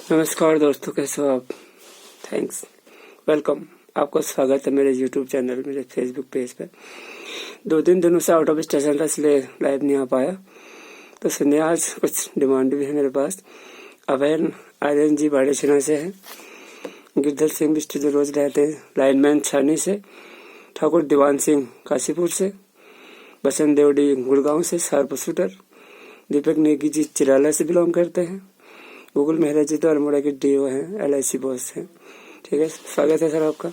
नमस्कार दोस्तों, कैसे हो आप? Thanks, welcome. आपका स्वागत है मेरे YouTube चैनल, मेरे फेसबुक पेज पे। 2-3 दिनों से आउट ऑफ स्टेशन था, इसलिए लाइव नहीं आ पाया। तो सुनिए, आज कुछ डिमांड भी है मेरे पास। अभयन आर्यन जी बाड़ेछिना से है, गिरधर सिंह बिष्ट जो रोज रहते हैं, लाइनमैन छानी से, ठाकुर दीवान सिंह काशीपुर से, बसंत देवड़ी गुड़गांव से, शार्प शूटर, दीपक नेगी जी चिराला से बिलोंग करते हैं, गूगल मेहरा जी तो अल्मोड़ा के डीओ हैं, LIC बॉस हैं। ठीक है, स्वागत है सर आपका।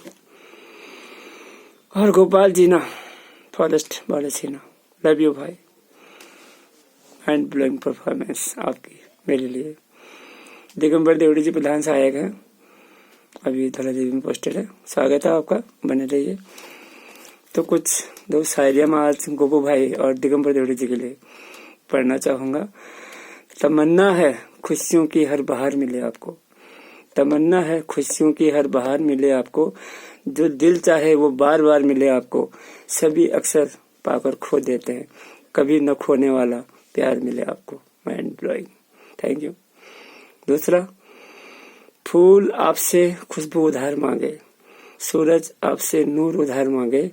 और गोपाल जीना फॉरेस्ट बाड़ेछिना, लव यू भाई, हैंड ब्लोइंग परफॉर्मेंस आपकी मेरे लिए। दिगंबर देवड़ी जी प्रधान सहायक हैं, अभी धरादेवी में पोस्टेड है। स्वागत है आपका, बने रहिए। तो कुछ दो शायरियाँ मैं आज गोपू भाई और दिगंबर देवड़ी जी के लिए पढ़ना चाहूंगा। तमन्ना है खुशियों की हर बहार मिले आपको, तमन्ना है खुशियों की हर बहार मिले आपको, जो दिल चाहे वो बार बार मिले आपको, सभी अक्सर पाकर खो देते हैं, कभी न खोने वाला प्यार मिले आपको। Mind blowing, thank you. दूसरा, फूल आपसे खुशबू उधार मांगे, सूरज आपसे नूर उधार मांगे,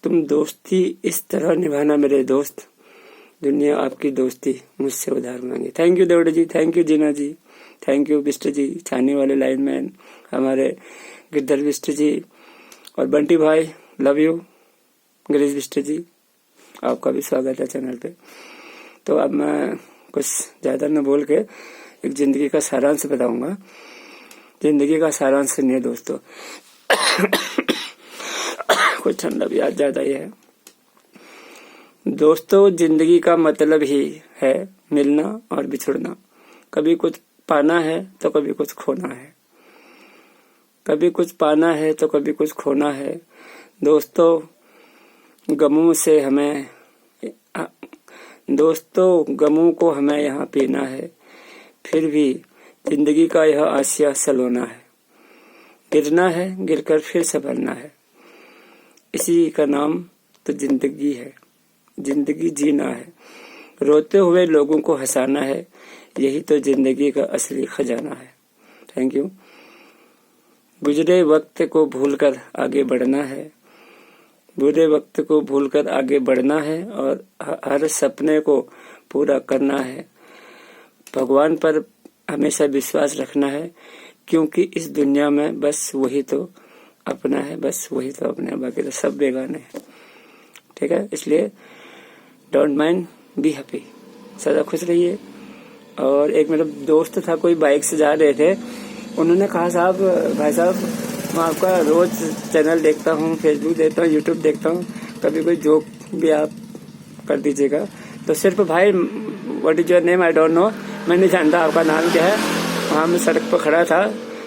तुम दोस्ती इस तरह निभाना मेरे दोस्त, दुनिया आपकी दोस्ती मुझसे उधार मांगे। Thank you Devdi ji, thank you Jeena ji, thank you Bisht ji, Chhani वाले लाइनमैन हमारे गिरधर बिष्ट जी, और बंटी भाई लव यू, गिरीश बिष्ट जी, आपका भी स्वागत है चैनल पे। तो अब मैं कुछ ज्यादा न बोल के एक जिंदगी का सारांश बताऊंगा। जिंदगी का सारांश सुनिए दोस्तों। कुछ ठंडा भी आज ज्यादा ही है। दोस्तों, जिंदगी का मतलब ही है मिलना और बिछुड़ना। कभी कुछ पाना है तो कभी कुछ खोना है, कभी कुछ पाना है तो कभी कुछ खोना है। दोस्तों, गमों को हमें यहाँ पीना है, फिर भी जिंदगी का यह आसिया सलोना है। गिरना है, गिरकर फिर संभलना है, इसी का नाम तो जिंदगी है। जिंदगी जीना है, रोते हुए लोगों को हंसाना है, यही तो जिंदगी का असली खजाना है। Thank you. गुजरे वक्त को भूलकर आगे बढ़ना है, बुरे वक्त को भूलकर आगे बढ़ना है, और हर सपने को पूरा करना है। भगवान पर हमेशा विश्वास रखना है, क्योंकि इस दुनिया में बस वही तो अपना है, बस वही तो अपना है, बाकी तो सब बेगाने हैं। ठीक है, इसलिए डोंट माइंड, बी हैप्पी, सदा खुश रहिए। और एक मेरा दोस्त था, कोई बाइक से जा रहे थे, उन्होंने कहा साहब, भाई साहब मैं आपका रोज चैनल देखता हूँ, फेसबुक देखता हूँ, यूट्यूब देखता हूँ, कभी कोई जोक भी आप कर दीजिएगा। तो सिर्फ भाई, what is your name, I don't know, मैं नहीं जानता आपका नाम क्या है। वहाँ मैं सड़क पर खड़ा था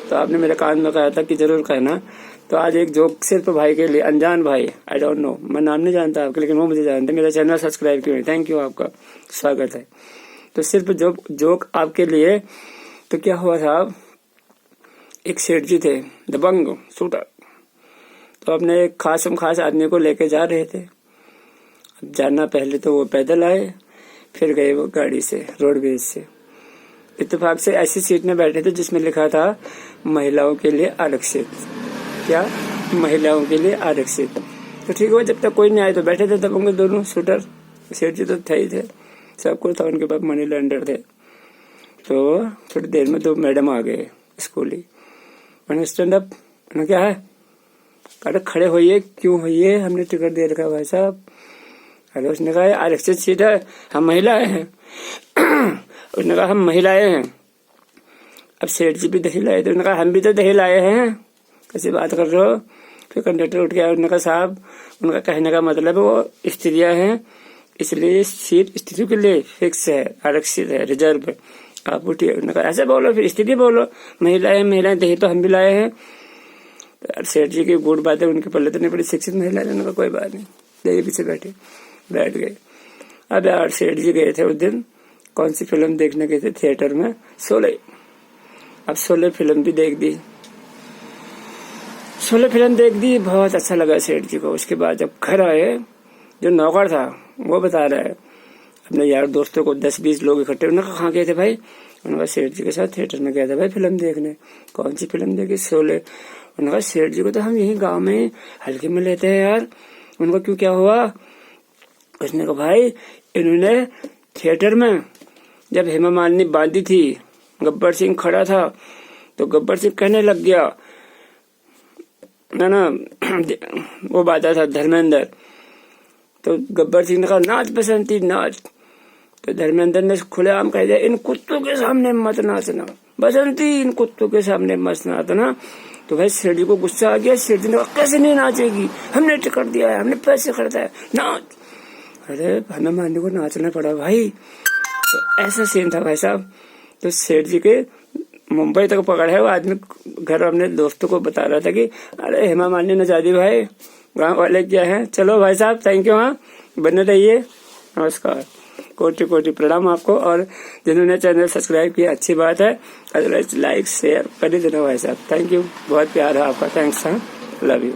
तो आपने मेरे कान में कहा था कि जरूर कहना। तो आज एक जोक सिर्फ भाई के लिए, अनजान भाई, आई डोंट नो, मैं नाम नहीं जानता आपके, लेकिन वो मुझे जानते, मेरा चैनल सब्सक्राइब किए, थैंक यू, आपका स्वागत है। तो सिर्फ जोक आपके लिए। तो क्या हुआ साहब, एक सेठ जी थे, दबंग शूटर, तो अपने एक खास आदमी को लेके जा रहे थे। अब जाना, पहले तो वो पैदल आए, फिर गए वो गाड़ी से, रोडवेज से। इत्तेफाक से ऐसी सीट में बैठे थे जिसमें लिखा था महिलाओं के लिए आरक्षित। क्या? महिलाओं के लिए आरक्षित। तो ठीक हुआ, जब तक कोई नहीं आए तो बैठे थे दबंग दोनों शूटर। सेठ जी तो थे ही थे, सब कुछ था, उनके पास मनी लैंडर थे। तो थोड़ी देर में 2 मैडम आ गए, स्कूली। मैंने स्टैंड अप, मैंने क्या है, अरे खड़े होइए, क्यों होइए, हमने टिकट दे रखा भाई साहब। अरे उसने कहा आरक्षित सीट है, हम महिलाएं हैं। उसने कहा हम महिलाएं हैं। अब सेठ जी भी दही लाए थे, उन्होंने कहा हम भी तो दही लाए हैं, कैसी बात कर रहे हो। फिर कंडक्टर उठ गया, उन्होंने कहा साहब, उनका कहने का मतलब है वो स्त्रियां हैं, इसलिए सीट स्त्रियों के लिए फिक्स है, आरक्षित है, रिजर्व है, आप उठिए। उन्होंने कहा ऐसे बोलो, फिर स्त्री बोलो, महिलाएं दही तो हम भी लाए हैं। तो सेठ जी की गुड बात है, उनके पल्ले तो नहीं बड़ी शिक्षित महिला है। उन्होंने कहा कोई बात नहीं, दही पीछे बैठ गए। अब यार सेठ जी गए थे उस दिन, कौन सी फिल्म देखने गए थे, थिएटर में, शोले। अब शोले फिल्म भी देख दी, शोले फिल्म देख दी, बहुत अच्छा लगा सेठ जी को। उसके बाद जब घर आए, जो नौकर था वो बता रहा है अपने यार दोस्तों को, 10-20 लोग इकट्ठे, उन्होंने कहा कहाँ गए थे भाई, उनका सेठ जी के साथ थिएटर में गया था भाई फिल्म देखने। कौन सी फिल्म देखी? शोले। उनका सेठ जी को तो हम यही गांव में हल्के में लेते हैं यार, उनको क्यों क्या हुआ? उसने कहा भाई इन्होंने थिएटर में जब हेमा मालिनी बांधी थी, गब्बर सिंह खड़ा था, तो गब्बर सिंह कहने लग गया ना वो बाधा था धर्मेंद्र, तो गब्बर सिंह ने कहा नाच बसंती नाच, तो धर्मेंद्र ने खुलेआम कह दिया इन कुत्तों के सामने मत नाचना बसंती, इन कुत्तों के सामने मत नाचना। तो भाई सेठ जी को गुस्सा आ गया। सेठ जी ने कहा कैसे नहीं नाचेगी, हमने टिकट दिया है, हमने पैसे खरीदा है, नाच। अरे हेमा मालिनी को नाचना पड़ा भाई। तो ऐसा सीन था भाई साहब। तो सेठ जी के मुंबई तक पकड़ है वो आदमी, घर अपने दोस्तों को बता रहा था कि अरे हेमा मालिनी नचा दी भाई, गांव वाले क्या है। चलो भाई साहब थैंक यू, हाँ बने रहिए, नमस्कार, कोटि कोटि प्रणाम आपको। और जिन्होंने चैनल सब्सक्राइब किया अच्छी बात है, अदरवाइज लाइक शेयर कर ही देना भाई साहब। थैंक यू, बहुत प्यार है आपका, थैंक्स, हाँ, लव यू।